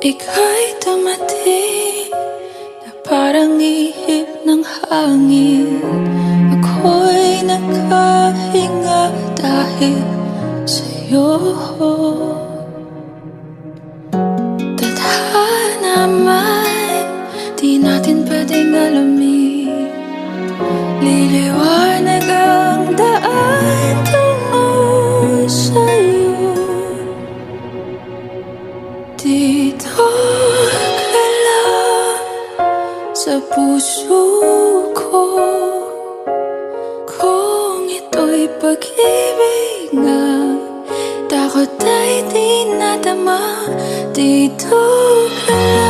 Ika'y dumating na parang ihip ng hangin. Ako'y nakahinga dahil sa'yo. Tadhana man, di natin pwedeng alamin. Liliwanag ang daan tungo sa'yo. Dito ka lang sa puso ko. Kung ito'y pag-ibig nga, takot ay di nadama. Dito ka lang.